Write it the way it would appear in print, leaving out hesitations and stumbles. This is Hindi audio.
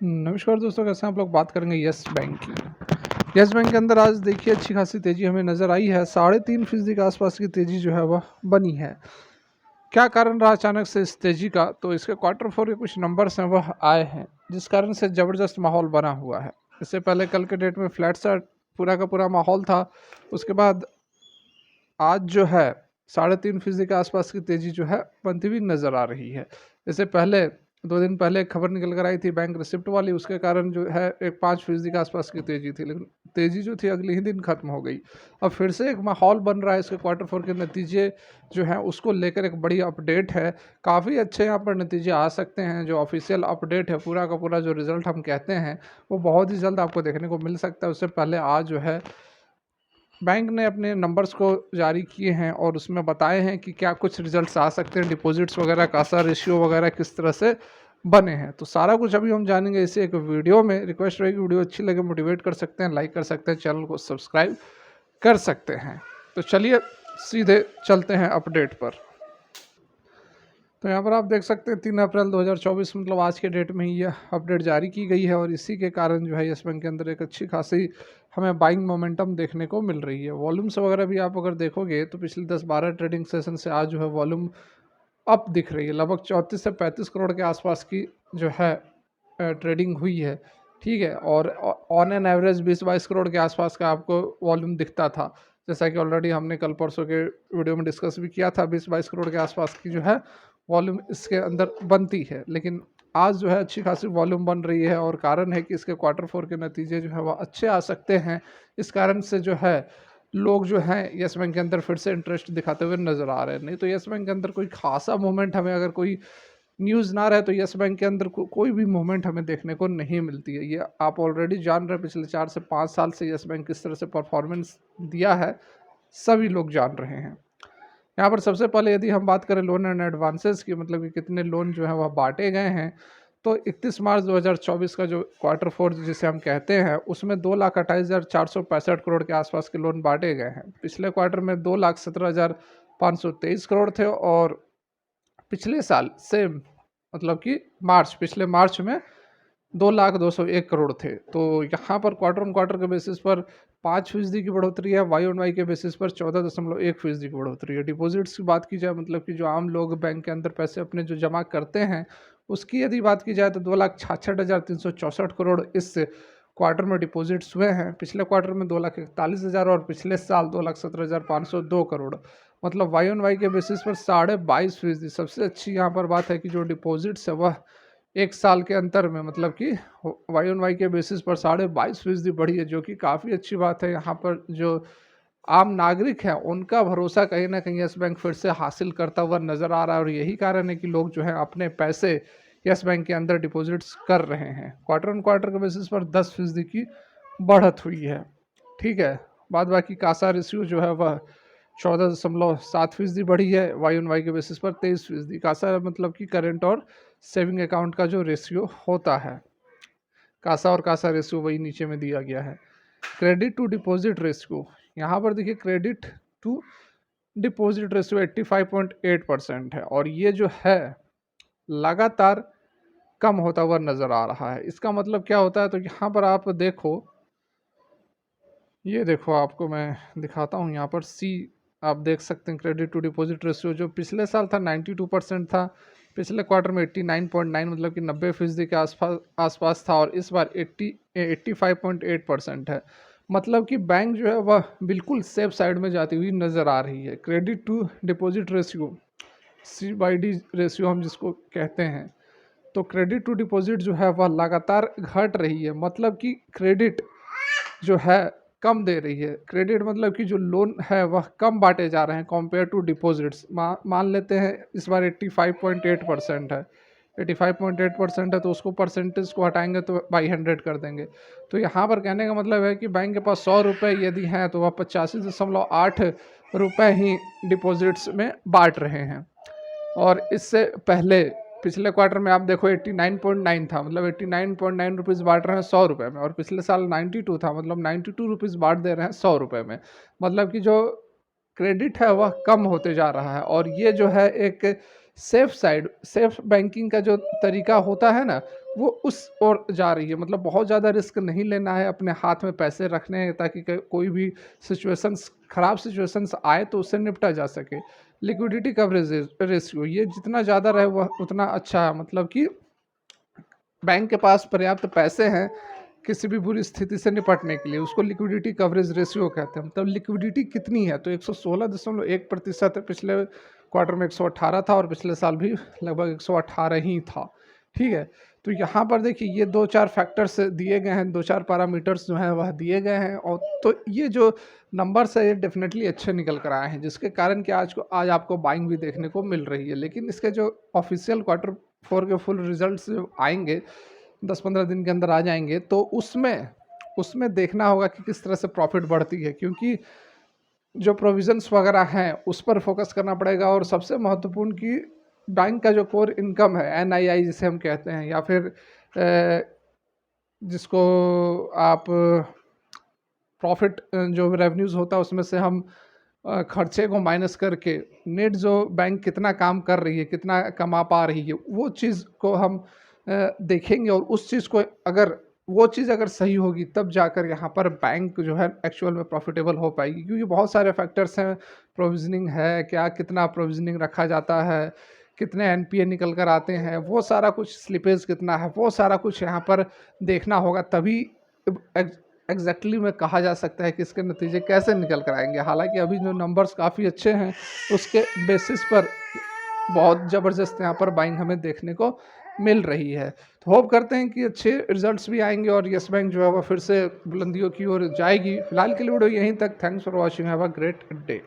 नमस्कार दोस्तों, कैसे हैं आप लोग। बात करेंगे यस बैंक की। यस बैंक के अंदर आज देखिए अच्छी खासी तेजी हमें नज़र आई है। 3.5% के आसपास की तेजी जो है वह बनी है। क्या कारण रहा अचानक से इस तेजी का, तो इसके क्वार्टर फोर के कुछ नंबर्स हैं वह आए हैं, जिस कारण से ज़बरदस्त माहौल बना हुआ है। इससे पहले कल के डेट में फ्लैट सा पूरा का पूरा माहौल था। उसके बाद आज जो है 3.5% के आसपास की तेजी जो है बनती हुई नजर आ रही है। इससे पहले 2 दिन पहले एक खबर निकल कर आई थी बैंक रिसिप्ट वाली, उसके कारण जो है एक 5% के आसपास की तेजी थी, लेकिन तेजी जो थी अगले ही दिन खत्म हो गई। अब फिर से एक माहौल बन रहा है। इसके क्वार्टर फोर के नतीजे जो हैं उसको लेकर एक बड़ी अपडेट है। काफ़ी अच्छे यहाँ पर नतीजे आ सकते हैं। जो ऑफिशियल अपडेट है, पूरा का पूरा जो रिजल्ट हम कहते हैं, वो बहुत ही जल्द आपको देखने को मिल सकता है। उससे पहले आज जो है बैंक ने अपने नंबर्स को जारी किए हैं और उसमें बताए हैं कि क्या कुछ रिजल्ट्स आ सकते हैं, डिपॉजिट्स वगैरह, कासा रेशियो वगैरह किस तरह से बने हैं। तो सारा कुछ अभी हम जानेंगे इसे एक वीडियो में। रिक्वेस्ट रहेगी, वीडियो अच्छी लगे मोटिवेट कर सकते हैं, लाइक कर सकते हैं, चैनल को सब्सक्राइब कर सकते हैं। तो चलिए सीधे चलते हैं अपडेट पर। तो यहाँ पर आप देख सकते हैं 3 अप्रैल 2024 मतलब आज के डेट में ही यह अपडेट जारी की गई है और इसी के कारण जो है यस बैंक के अंदर एक अच्छी खासी हमें बाइंग मोमेंटम देखने को मिल रही है। वॉल्यूम्स वगैरह भी आप अगर देखोगे तो पिछले 10-12 ट्रेडिंग सेशन से आज जो है वॉल्यूम अप दिख रही है। लगभग 34 से 35 करोड़ के आसपास की जो है ट्रेडिंग हुई है। ठीक है, और ऑन एन एवरेज 20-22 करोड़ के आसपास का आपको वॉल्यूम दिखता था। जैसा कि ऑलरेडी हमने कल परसों के वीडियो में डिस्कस भी किया था, 20-22 करोड़ के आसपास की जो है वॉल्यूम इसके अंदर बनती है। लेकिन आज जो है अच्छी खासी वॉल्यूम बन रही है और कारण है कि इसके क्वार्टर फोर के नतीजे जो है वह अच्छे आ सकते हैं। इस कारण से जो है लोग जो हैं यस बैंक के अंदर फिर से इंटरेस्ट दिखाते हुए नज़र आ रहे हैं। नहीं तो यस बैंक के अंदर कोई खासा मूवमेंट हमें, अगर कोई न्यूज़ ना रहे तो यस बैंक के अंदर कोई भी मूवमेंट हमें देखने को नहीं मिलती है। ये आप ऑलरेडी जान रहे हैं, पिछले 4 से 5 साल से यस बैंक किस तरह से परफॉर्मेंस दिया है, सभी लोग जान रहे हैं। यहाँ पर सबसे पहले यदि हम बात करें लोन एंड एडवांसेस की, मतलब कि कितने लोन जो हैं वह बांटे गए हैं, तो 31 मार्च 2024 का जो क्वार्टर फोर जिसे हम कहते हैं, उसमें 2,28,465 करोड़ के आसपास के लोन बांटे गए हैं। पिछले क्वार्टर में 2,17,523 करोड़ थे और पिछले साल सेम मतलब कि पिछले मार्च में 2,02,01 करोड़ थे। तो यहाँ पर क्वार्टर ऑन क्वार्टर के बेसिस पर 5% की बढ़ोतरी है, वाई ऑन वाई के बेसिस पर 14.1% की बढ़ोतरी है। डिपॉजिट्स की बात की जाए, मतलब कि जो आम लोग बैंक के अंदर पैसे अपने जो जमा करते हैं, उसकी यदि बात की जाए तो 2,66,364 करोड़ इस क्वार्टर में डिपॉजिट्स हुए हैं। पिछले क्वार्टर में 2,41,000 और पिछले साल 2,17,502 करोड़। मतलब वाई ऑन वाई के बेसिस पर 22.5%। सबसे अच्छी यहाँ पर बात है कि जो डिपॉजिट्स है वह एक साल के अंतर में, मतलब कि वाई ऑन वाई के बेसिस पर 22.5% बढ़ी है, जो कि काफ़ी अच्छी बात है। यहाँ पर जो आम नागरिक हैं उनका भरोसा कहीं ना कहीं यस बैंक फिर से हासिल करता हुआ नज़र आ रहा है और यही कारण है कि लोग जो है अपने पैसे यस बैंक के अंदर डिपॉजिट्स कर रहे हैं। क्वार्टर ऑन क्वार्टर के बेसिस पर 10% की बढ़त हुई है। ठीक है, बाद बाकी कासा रेशियो जो है वह 14.7% बढ़ी है। वाई ऑन वाई के बेसिस पर 23%। कासा मतलब कि करेंट और सेविंग अकाउंट का जो रेशियो होता है, कासा और कासा रेशियो वही नीचे में दिया गया है। क्रेडिट टू डिपॉजिट रेशियो, यहाँ पर देखिए क्रेडिट टू डिपॉजिट रेशियो 85.8% है और ये जो है लगातार कम होता हुआ नज़र आ रहा है। इसका मतलब क्या होता है, तो यहाँ पर आप देखो, ये देखो आपको मैं दिखाता हूँ। यहाँ पर सी आप देख सकते हैं, क्रेडिट टू डिपॉजिट रेशियो जो पिछले साल था 92% था, पिछले क्वार्टर में 89.9 मतलब कि 90% के आसपास था और इस बार 85.8% है। मतलब कि बैंक जो है वह बिल्कुल सेफ साइड में जाती हुई नज़र आ रही है। Credit to deposit ratio, CYD ratio हम जिसको कहते हैं, तो क्रेडिट टू डिपॉजिट जो है वह लगातार घट रही है। मतलब कि क्रेडिट जो है कम दे रही है। क्रेडिट मतलब कि जो लोन है वह कम बांटे जा रहे हैं कंपेयर टू डिपॉजिट्स। मान लेते हैं इस बार 85.8% है, 85.8% है, तो उसको परसेंटेज को हटाएंगे तो बाई 100 कर देंगे। तो यहाँ पर कहने का मतलब है कि बैंक के पास 100 रुपये यदि हैं तो वह 85.8 रुपये ही डिपॉजिट्स में बांट रहे हैं। और इससे पहले पिछले क्वार्टर में आप देखो 89.9 था, मतलब 89.9 रुपीज़ बांट रहे हैं 100 रुपये में, और पिछले साल 92 था, मतलब 92 रुपीज़ बांट दे रहे हैं 100 रुपये में। मतलब कि जो क्रेडिट है वह कम होते जा रहा है और ये जो है एक सेफ बैंकिंग का जो तरीका होता है ना, वो उस ओर जा रही है। मतलब बहुत ज़्यादा रिस्क नहीं लेना है, अपने हाथ में पैसे रखने हैं ताकि कोई भी सिचुएशंस, खराब सिचुएशंस आए तो उससे निपटा जा सके। लिक्विडिटी कवरेज रेशियो ये जितना ज़्यादा रहे वह उतना अच्छा है। मतलब कि बैंक के पास पर्याप्त पैसे हैं किसी भी बुरी स्थिति से निपटने के लिए, उसको लिक्विडिटी कवरेज रेशियो कहते हैं। मतलब लिक्विडिटी कितनी है, तो 116.1% है। पिछले क्वार्टर में 118 था और पिछले साल भी लगभग 118 ही था। ठीक है, तो यहाँ पर देखिए ये 2-4 फैक्टर्स दिए गए हैं, 2-4 पैरामीटर्स जो हैं वह दिए गए हैं। और तो ये जो नंबर्स है ये डेफिनेटली अच्छे निकल कर आए हैं, जिसके कारण कि आज आपको बाइंग भी देखने को मिल रही है। लेकिन इसके जो ऑफिशियल क्वार्टर 4 के फुल रिजल्ट्स जो आएंगे 10-15 दिन के अंदर आ जाएंगे, तो उसमें उसमें देखना होगा कि किस तरह से प्रॉफिट बढ़ती है, क्योंकि जो प्रोविजंस वगैरह हैं उस पर फोकस करना पड़ेगा। और सबसे महत्वपूर्ण कि बैंक का जो कोर इनकम है, एनआईआई जिसे हम कहते हैं, या फिर जिसको आप प्रॉफिट, जो रेवेन्यूज़ होता है उसमें से हम खर्चे को माइनस करके नेट जो बैंक कितना काम कर रही है, कितना कमा पा रही है, वो चीज़ को हम देखेंगे। और उस चीज़ को अगर वो चीज़ अगर सही होगी तब जाकर यहाँ पर बैंक जो है एक्चुअल में प्रॉफिटेबल हो पाएगी। क्योंकि बहुत सारे फैक्टर्स हैं, प्रोविजनिंग है क्या, कितना प्रोविजनिंग रखा जाता है, कितने एनपीए निकल कर आते हैं, वो सारा कुछ, स्लिपेज कितना है, वो सारा कुछ यहाँ पर देखना होगा। तभी एग्जैक्टली में कहा जा सकता है कि इसके नतीजे कैसे निकल कर आएंगे। हालांकि अभी जो नंबर्स काफ़ी अच्छे हैं उसके बेसिस पर बहुत ज़बरदस्त यहाँ पर बाइंग हमें देखने को मिल रही है। तो होप करते हैं कि अच्छे रिजल्ट्स भी आएंगे और यस बैंक जो है वह फिर से बुलंदियों की ओर जाएगी। फिलहाल के लिए वीडियो यहीं तक। Thanks for watching, have a great day.